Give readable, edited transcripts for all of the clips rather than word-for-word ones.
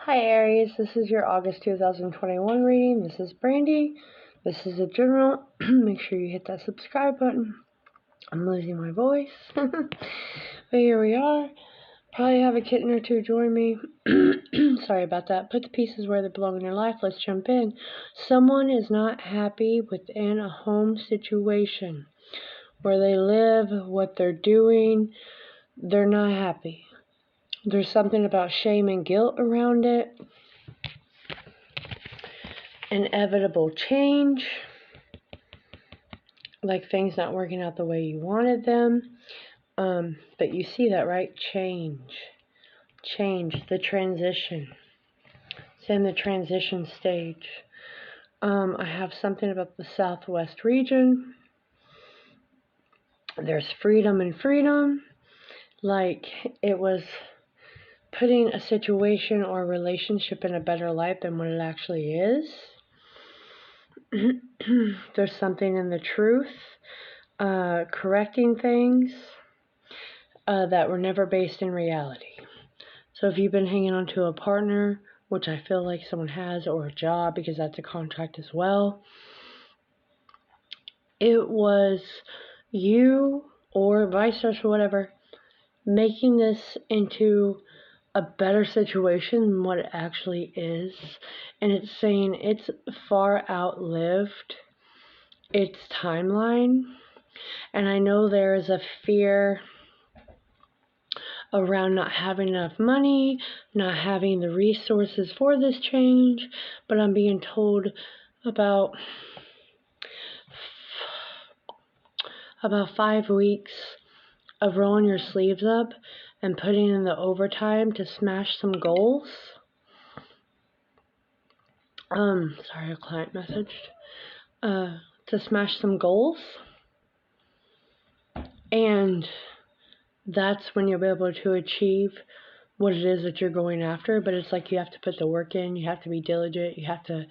Hi Aries, this is your August 2021 reading. This is Brandy. This is a general. Make sure you hit that subscribe button. I'm losing my voice. But here we are. Probably have a kitten or two join me. Sorry about that. Put the pieces where they belong in your life. Let's jump in. Someone is not happy within a home situation where they live, what they're doing. They're not happy. There's something about shame and guilt around it. Inevitable change, like things not working out the way you wanted them. But you see that, right? Change, the transition. It's in the transition stage. I have something about the Southwest region. There's freedom and freedom. Like it was putting a situation or a relationship in a better light than what it actually is. There's something in the truth, correcting things that were never based in reality. So if you've been hanging on to a partner, which I feel like someone has, or a job, because that's a contract as well, it was you or vice versa, whatever, making this into a better situation than what it actually is. And it's saying it's far outlived its timeline. And I know there is a fear around not having enough money, not having the resources for this change, but I'm being told about 5 weeks of rolling your sleeves up and putting in the overtime to smash some goals. Sorry, a client messaged. To smash some goals. And that's when you'll be able to achieve what it is that you're going after. But it's like you have to put the work in, you have to be diligent, you have to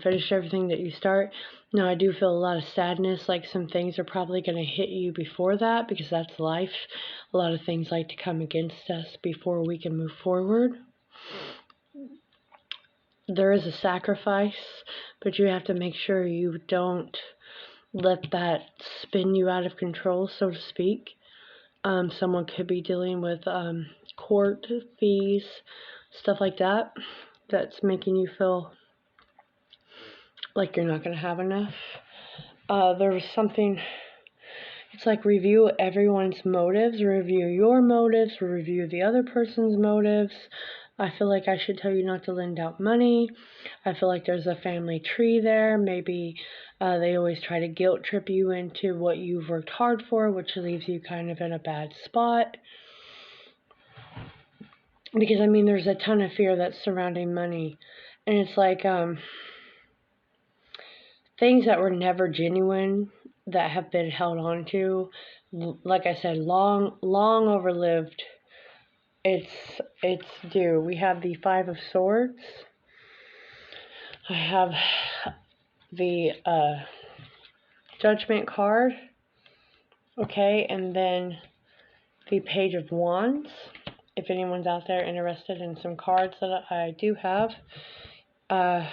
finish everything that you start. Now, I do feel a lot of sadness, like some things are probably going to hit you before that, because that's life. A lot of things like to come against us before we can move forward. There is a sacrifice, but you have to make sure you don't let that spin you out of control, so to speak. Someone could be dealing with court fees, stuff like that, that's making you feel like you're not going to have enough. There was something, it's like review everyone's motives, review your motives, review the other person's motives. I feel like I should tell you not to lend out money. I feel like there's a family tree there. Maybe they always try to guilt trip you into what you've worked hard for, which leaves you kind of in a bad spot. Because, I mean, there's a ton of fear that's surrounding money. And it's like things that were never genuine that have been held on to. Like I said, long overlived. It's due. We have the Five of Swords. I have the Judgment card. Okay, and then the Page of Wands. If anyone's out there interested in some cards that I do have. Like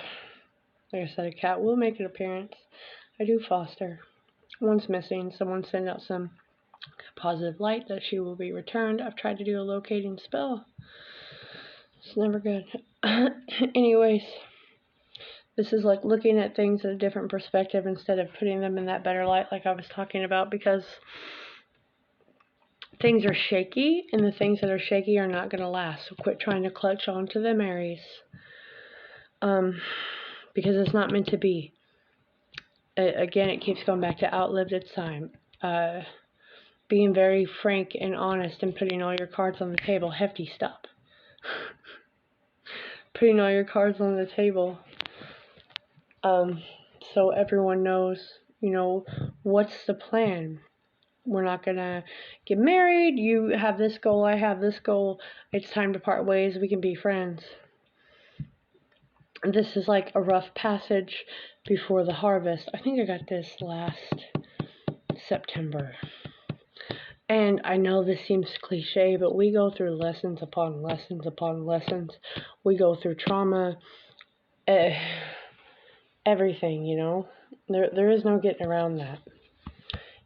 I said, a cat will make an appearance. I do foster. One's missing. Someone send out some positive light that she will be returned. I've tried to do a locating spell. It's never good. Anyways, this is like looking at things in a different perspective instead of putting them in that better light like I was talking about, because things are shaky, and the things that are shaky are not going to last. So quit trying to clutch onto them, Aries. Because it's not meant to be. Again, it keeps going back to outlived its time. Being very frank and honest and putting all your cards on the table. Hefty, stop. Putting all your cards on the table. So everyone knows, what's the plan. We're not going to get married. You have this goal, I have this goal. It's time to part ways. We can be friends. This is like a rough passage before the harvest. I think I got this last September. And I know this seems cliche, but we go through lessons upon lessons upon lessons. We go through trauma, everything, you know. There is no getting around that.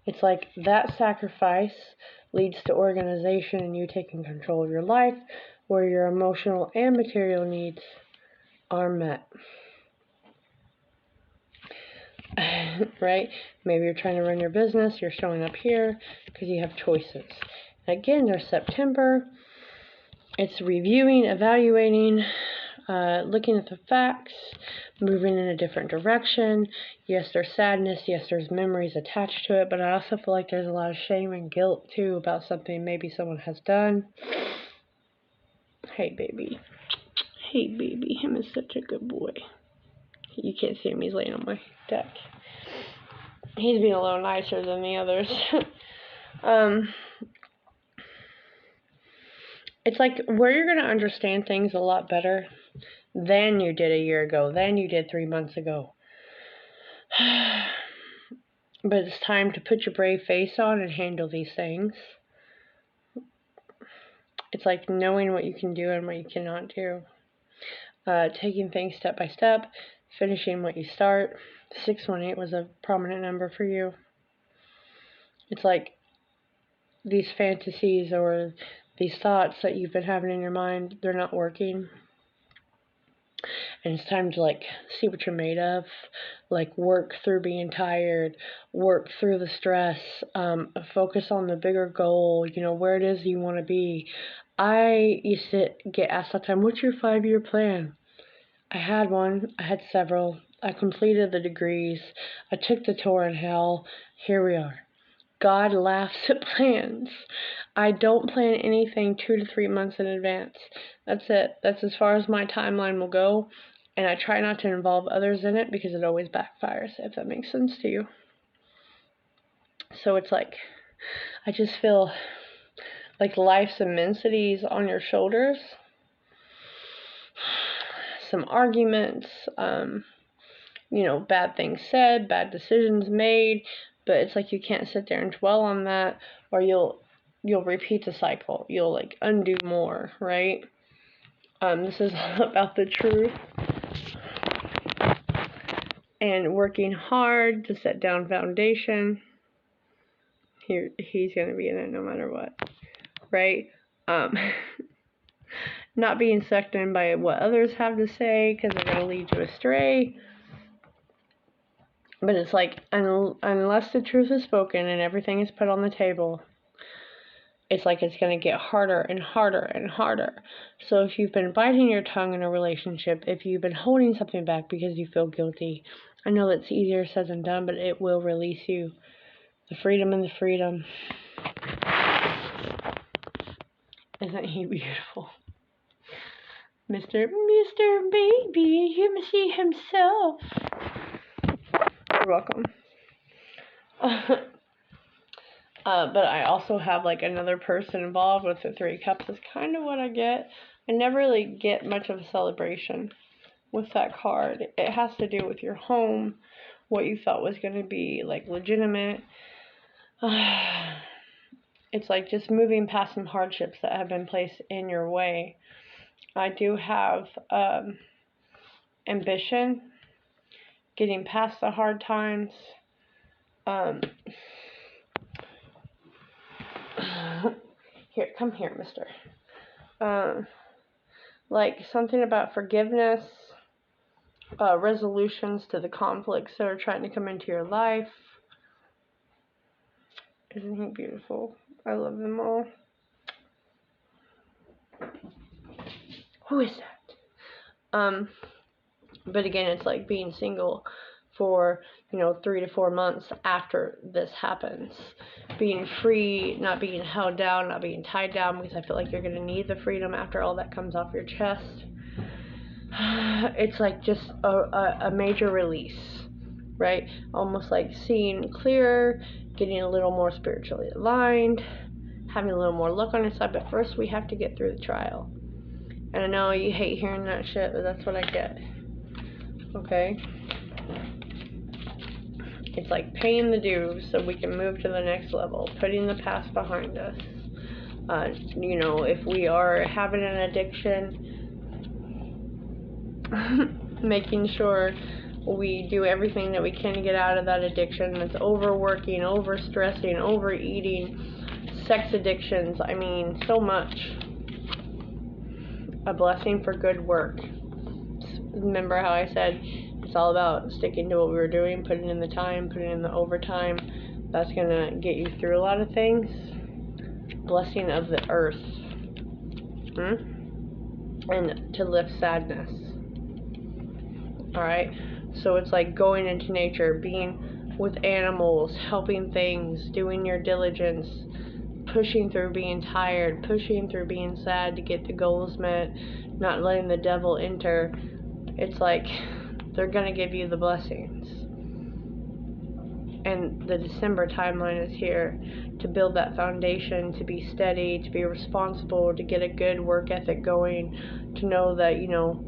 It's like that sacrifice leads to organization and you taking control of your life, where your emotional and material needs are met. Right? Maybe you're trying to run your business, you're showing up here because you have choices. Again, there's September. It's reviewing, evaluating, looking at the facts, moving in a different direction. Yes, there's sadness. Yes, there's memories attached to it. But I also feel like there's a lot of shame and guilt, too, about something maybe someone has done. Hey, baby. Hey, baby. Him is such a good boy. You can't see him. He's laying on my deck. He's being a little nicer than the others. It's like where you're going to understand things a lot better than you did a year ago, than you did 3 months ago. But it's time to put your brave face on and handle these things. It's like knowing what you can do and what you cannot do. Taking things step by step, finishing what you start. 618 was a prominent number for you. It's like these fantasies or these thoughts that you've been having in your mind, they're not working. And it's time to, like, see what you're made of. Like, work through being tired. Work through the stress. Focus on the bigger goal. You know, where it is you want to be. I used to get asked all the time, what's your 5-year plan? I had one. I had several. I completed the degrees. I took the tour in hell. Here we are. God laughs at plans. I don't plan anything 2 to 3 months in advance. That's it. That's as far as my timeline will go. And I try not to involve others in it because it always backfires, if that makes sense to you. So it's like, I just feel like life's immensities on your shoulders. Some arguments, you know, bad things said, bad decisions made. But it's like you can't sit there and dwell on that, or you'll repeat the cycle. You'll, like, undo more, right? This is all about the truth and working hard to set down foundation. Here, he's gonna be in it no matter what, right? Not being sucked in by what others have to say because they're gonna lead you astray. But it's like, unless the truth is spoken and everything is put on the table, it's like it's going to get harder and harder and harder. So if you've been biting your tongue in a relationship, if you've been holding something back because you feel guilty, I know that's easier said than done, but it will release you. The freedom and the freedom. Isn't he beautiful? Mr. Baby, you must see himself. You're welcome. But I also have, like, another person involved with the 3 cups is kind of what I get. I never really get much of a celebration with that card. It has to do with your home, what you thought was going to be, like, legitimate. It's like just moving past some hardships that have been placed in your way. I do have ambition, getting past the hard times. Here, come here, mister. Like something about forgiveness, resolutions to the conflicts that are trying to come into your life. Isn't he beautiful? I love them all. Who is that? But again, it's like being single for, 3 to 4 months after this happens. Being free, not being held down, not being tied down, because I feel like you're going to need the freedom after all that comes off your chest. It's like just a major release, right? Almost like seeing clearer, getting a little more spiritually aligned, having a little more luck on your side. But first we have to get through the trial. And I know you hate hearing that shit, but that's what I get. Okay? It's like paying the dues so we can move to the next level, putting the past behind us. You know, if we are having an addiction, making sure we do everything that we can to get out of that addiction. That's overworking, overstressing, overeating, sex addictions. I mean, so much. A blessing for good work. Remember how I said it's all about sticking to what we were doing, putting in the time, putting in the overtime. That's going to get you through a lot of things. Blessing of the earth. And to lift sadness. Alright? So it's like going into nature, being with animals, helping things, doing your diligence, pushing through being tired, pushing through being sad to get the goals met, not letting the devil enter. It's like they're going to give you the blessings. And the December timeline is here to build that foundation, to be steady, to be responsible, to get a good work ethic going, to know that, you know,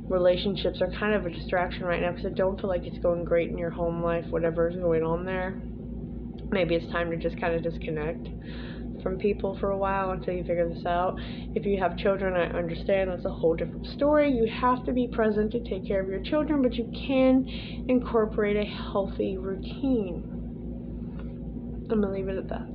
relationships are kind of a distraction right now because I don't feel like it's going great in your home life, whatever is going on there. Maybe it's time to just kind of disconnect from people for a while until you figure this out. If you have children, I understand that's a whole different story. You have to be present to take care of your children, but you can incorporate a healthy routine. I'm gonna leave it at that.